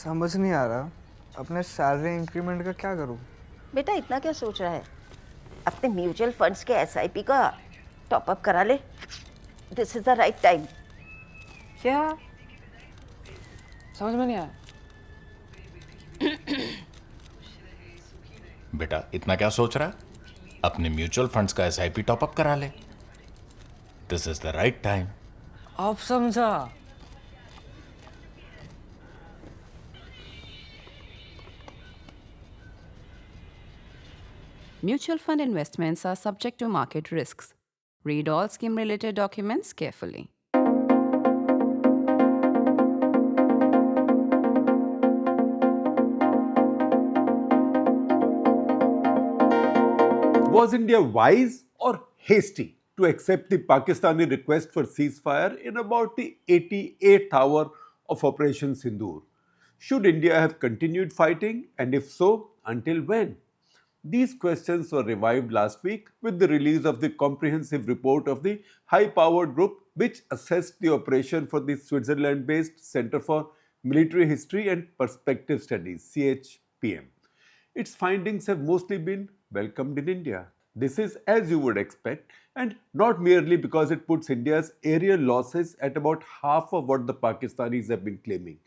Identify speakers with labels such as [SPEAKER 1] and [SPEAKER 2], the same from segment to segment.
[SPEAKER 1] समझ नहीं आ रहा अपने सैलरी इंक्रीमेंट का क्या करूं।
[SPEAKER 2] बेटा इतना क्या सोच रहा है? अपने म्यूचुअल फंड्स के एसआईपी का टॉप अप करा ले। This is the right time.
[SPEAKER 3] क्या? समझ में नहीं आया।
[SPEAKER 4] बेटा इतना क्या सोच रहा है? अपने म्यूचुअल फंड्स का एसआईपी टॉपअप करा ले। This is the right time.
[SPEAKER 3] अब समझा।
[SPEAKER 5] Mutual fund investments are subject to market risks. Read all scheme related documents carefully.
[SPEAKER 6] Was India wise or hasty to accept the Pakistani request for ceasefire in about the 88th hour of Operation Sindoor? Should India have continued fighting, and if so, until when? These questions were revived last week with the release of the comprehensive report of the high-powered group which assessed the operation for the Switzerland-based Center for Military History and Perspective Studies, CHPM. Its findings have mostly been welcomed in India. This is as you would expect, and not merely because it puts India's aerial losses at about half of what the Pakistanis have been claiming.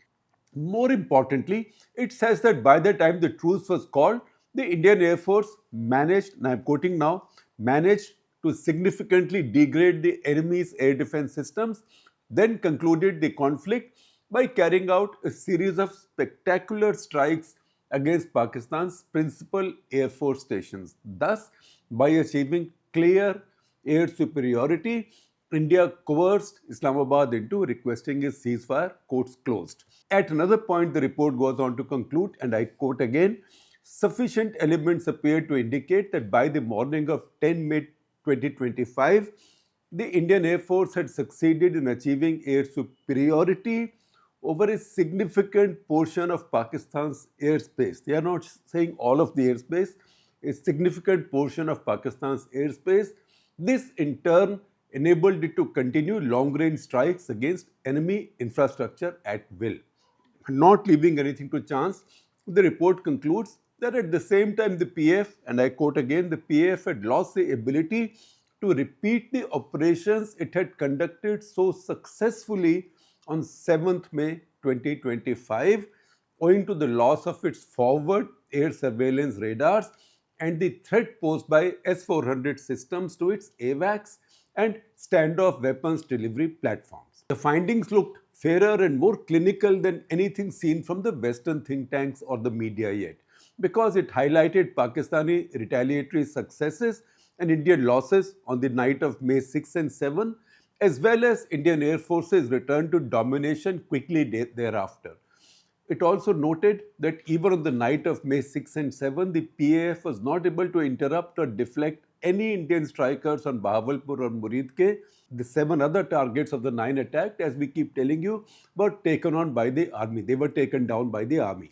[SPEAKER 6] More importantly, it says that by the time the truce was called, the Indian Air Force managed, and I'm quoting now, managed to significantly degrade the enemy's air defense systems, then concluded the conflict by carrying out a series of spectacular strikes against Pakistan's principal air force stations. Thus, by achieving clear air superiority, India coerced Islamabad into requesting a ceasefire, quotes closed. At another point, the report goes on to conclude, and I quote again, sufficient elements appear to indicate that by the morning of 10 May 2025, the Indian Air Force had succeeded in achieving air superiority over a significant portion of Pakistan's airspace. They are not saying all of the airspace, a significant portion of Pakistan's airspace. This in turn enabled it to continue long-range strikes against enemy infrastructure at will. Not leaving anything to chance, the report concludes that at the same time the PF, and I quote again, the PF had lost the ability to repeat the operations it had conducted so successfully on 7th May 2025 owing to the loss of its forward air surveillance radars and the threat posed by S-400 systems to its AWACS and standoff weapons delivery platforms. The findings looked fairer and more clinical than anything seen from the Western think tanks or the media yet, because it highlighted Pakistani retaliatory successes and Indian losses on the night of May 6 and 7, as well as Indian Air Force's return to domination quickly thereafter. It also noted that even on the night of May 6 and 7, the PAF was not able to interrupt or deflect any Indian strikers on Bahawalpur or Muridke. The 7 other targets of the 9 attacked, as we keep telling you, were taken on by the army. They were taken down by the army.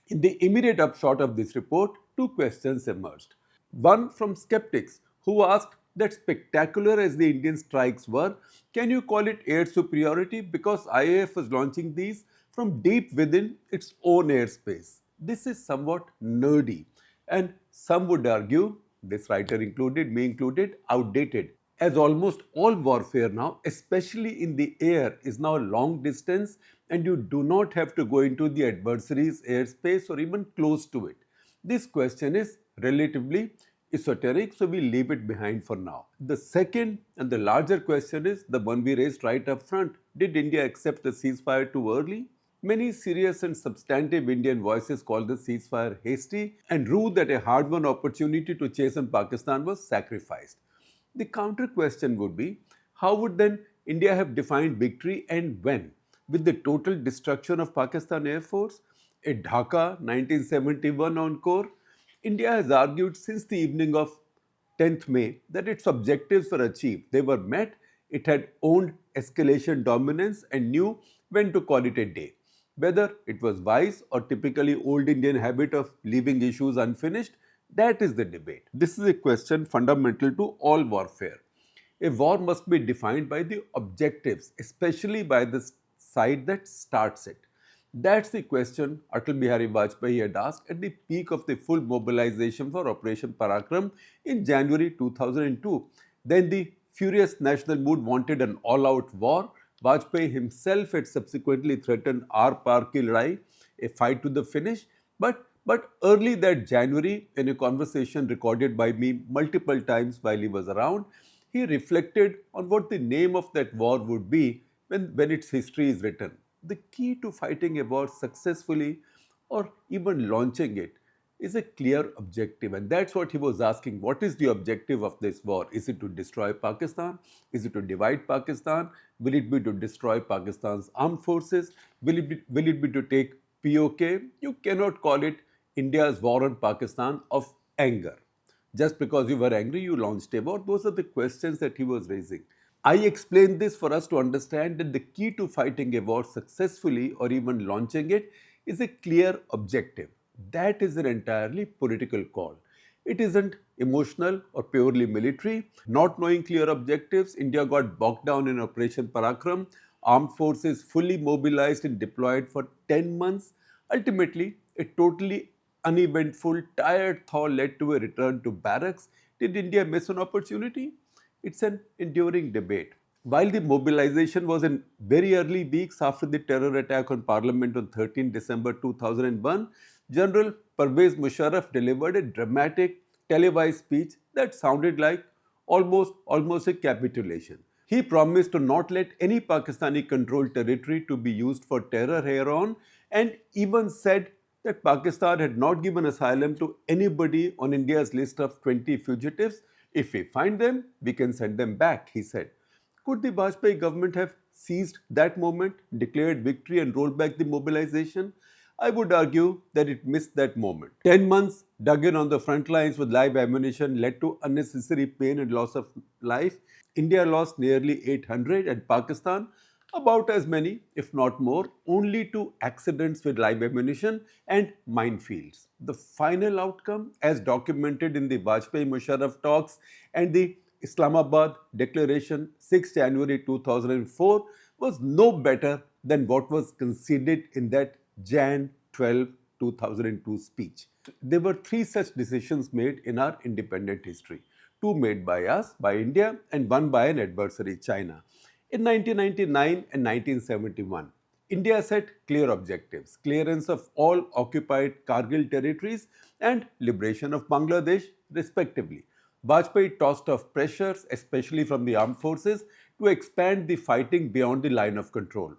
[SPEAKER 6] In the immediate upshot of this report, two questions emerged. One from skeptics who asked that spectacular as the Indian strikes were, can you call it air superiority because IAF was launching these from deep within its own airspace? This is somewhat nerdy, and some would argue, this writer included, me included, outdated, as almost all warfare now, especially in the air, is now long distance and you do not have to go into the adversary's airspace or even close to it. This question is relatively esoteric, so we leave it behind for now. The second and the larger question is the one we raised right up front. Did India accept the ceasefire too early? Many serious and substantive Indian voices call the ceasefire hasty and rue that a hard-won opportunity to chasten Pakistan was sacrificed. The counter question would be, how would then India have defined victory and when? With the total destruction of Pakistan Air Force, a Dhaka 1971 encore, India has argued since the evening of 10th May that its objectives were achieved. They were met, it had owned escalation dominance and knew when to call it a day. Whether it was wise or typically old Indian habit of leaving issues unfinished, that is the debate. This is a question fundamental to all warfare. A war must be defined by the objectives, especially by the side that starts it. That's the question Atal Bihari Vajpayee had asked at the peak of the full mobilization for Operation Parakram in January 2002. Then the furious national mood wanted an all-out war. Vajpayee himself had subsequently threatened Aar Paar Ki Ladai, a fight to the finish. But early that January, in a conversation recorded by me multiple times while he was around, he reflected on what the name of that war would be when its history is written. The key to fighting a war successfully or even launching it is a clear objective. And that's what he was asking. What is the objective of this war? Is it to destroy Pakistan? Is it to divide Pakistan? Will it be to destroy Pakistan's armed forces? Will it be to take POK? You cannot call it India's war on Pakistan of anger. Just because you were angry, you launched a war. Those are the questions that he was raising. I explained this for us to understand that the key to fighting a war successfully or even launching it is a clear objective. That is an entirely political call. It isn't emotional or purely military. Not knowing clear objectives, India got bogged down in Operation Parakram. Armed forces fully mobilized and deployed for 10 months. Ultimately, a totally uneventful, tired thaw led to a return to barracks. Did India miss an opportunity? It's an enduring debate. While the mobilization was in very early weeks after the terror attack on Parliament on 13 December 2001, General Pervez Musharraf delivered a dramatic televised speech that sounded like almost a capitulation. He promised to not let any Pakistani-controlled territory to be used for terror hereon, and even said that Pakistan had not given asylum to anybody on India's list of 20 fugitives. If we find them, we can send them back, he said. Could the Vajpayee government have seized that moment, declared victory and rolled back the mobilization? I would argue that it missed that moment. 10 months dug in on the front lines with live ammunition led to unnecessary pain and loss of life. India lost nearly 800 and Pakistan about as many, if not more, only to accidents with live ammunition and minefields. The final outcome, as documented in the Vajpayee-Musharraf talks and the Islamabad Declaration 6 January 2004, was no better than what was conceded in that Jan 12, 2002 speech. There were three such decisions made in our independent history. Two made by us, by India, and one by an adversary, China. In 1999 and 1971, India set clear objectives: clearance of all occupied Kargil territories and liberation of Bangladesh, respectively. Vajpayee tossed off pressures, especially from the armed forces, to expand the fighting beyond the line of control.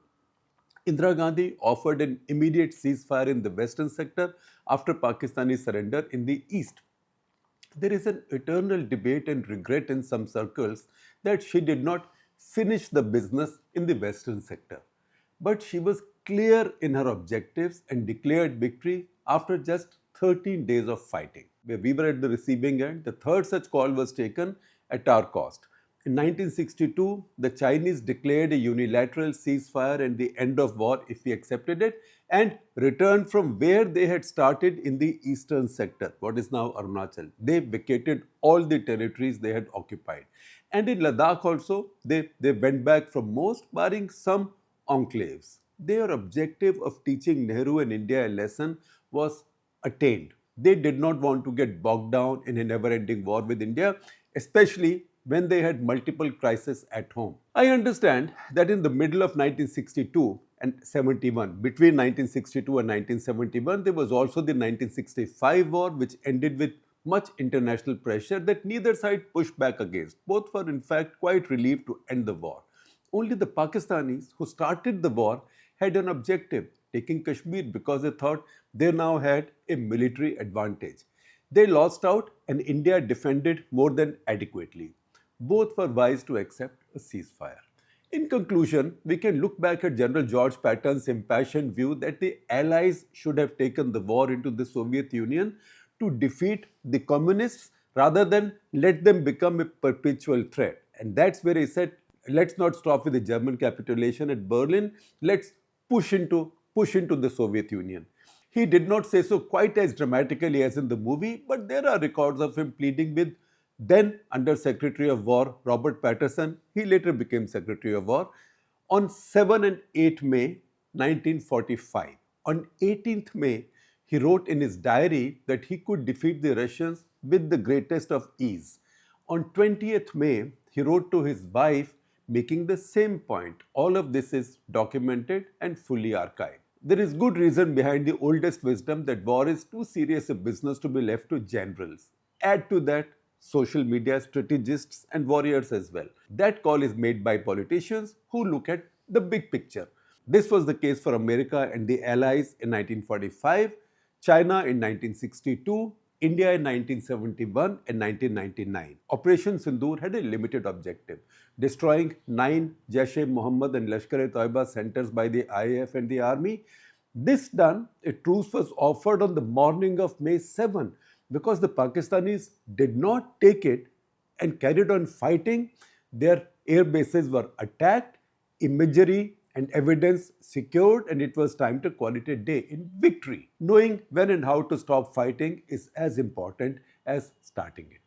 [SPEAKER 6] Indira Gandhi offered an immediate ceasefire in the western sector after Pakistani surrender in the east. There is an eternal debate and regret in some circles that she did not finish the business in the western sector. But she was clear in her objectives and declared victory after just 13 days of fighting. Where we were at the receiving end, the third such call was taken at our cost. In 1962, the Chinese declared a unilateral ceasefire and the end of war if we accepted it, and returned from where they had started in the eastern sector, what is now Arunachal. They vacated all the territories they had occupied. And in Ladakh also, they went back from most, barring some enclaves. Their objective of teaching Nehru and India a lesson was attained. They did not want to get bogged down in a never-ending war with India, especially when they had multiple crises at home. I understand that in the middle of 1962 and 71, between 1962 and 1971, there was also the 1965 war, which ended with much international pressure that neither side pushed back against. Both were in fact quite relieved to end the war. Only the Pakistanis who started the war had an objective, taking Kashmir, because they thought they now had a military advantage. They lost out and India defended more than adequately. Both were wise to accept a ceasefire. In conclusion, we can look back at General George Patton's impassioned view that the Allies should have taken the war into the Soviet Union to defeat the communists rather than let them become a perpetual threat. And that's where he said, let's not stop with the German capitulation at Berlin, let's push into the Soviet Union. He did not say so quite as dramatically as in the movie, but there are records of him pleading with then Under Secretary of War Robert Patterson. He later became Secretary of War. On 7 and 8 May 1945. On 18th May, he wrote in his diary that he could defeat the Russians with the greatest of ease. On 20th May, he wrote to his wife making the same point. All of this is documented and fully archived. There is good reason behind the oldest wisdom that war is too serious a business to be left to generals. Add to that social media strategists and warriors as well. That call is made by politicians who look at the big picture. This was the case for America and the Allies in 1945, China in 1962, India in 1971 and 1999. Operation Sindoor had a limited objective, destroying 9 Jaish-e-Mohammed and Lashkar-e-Taiba centers by the IAF and the Army. This done, a truce was offered on the morning of May 7. Because the Pakistanis did not take it and carried on fighting, their air bases were attacked, imagery and evidence secured, and it was time to call it a day in victory. Knowing when and how to stop fighting is as important as starting it.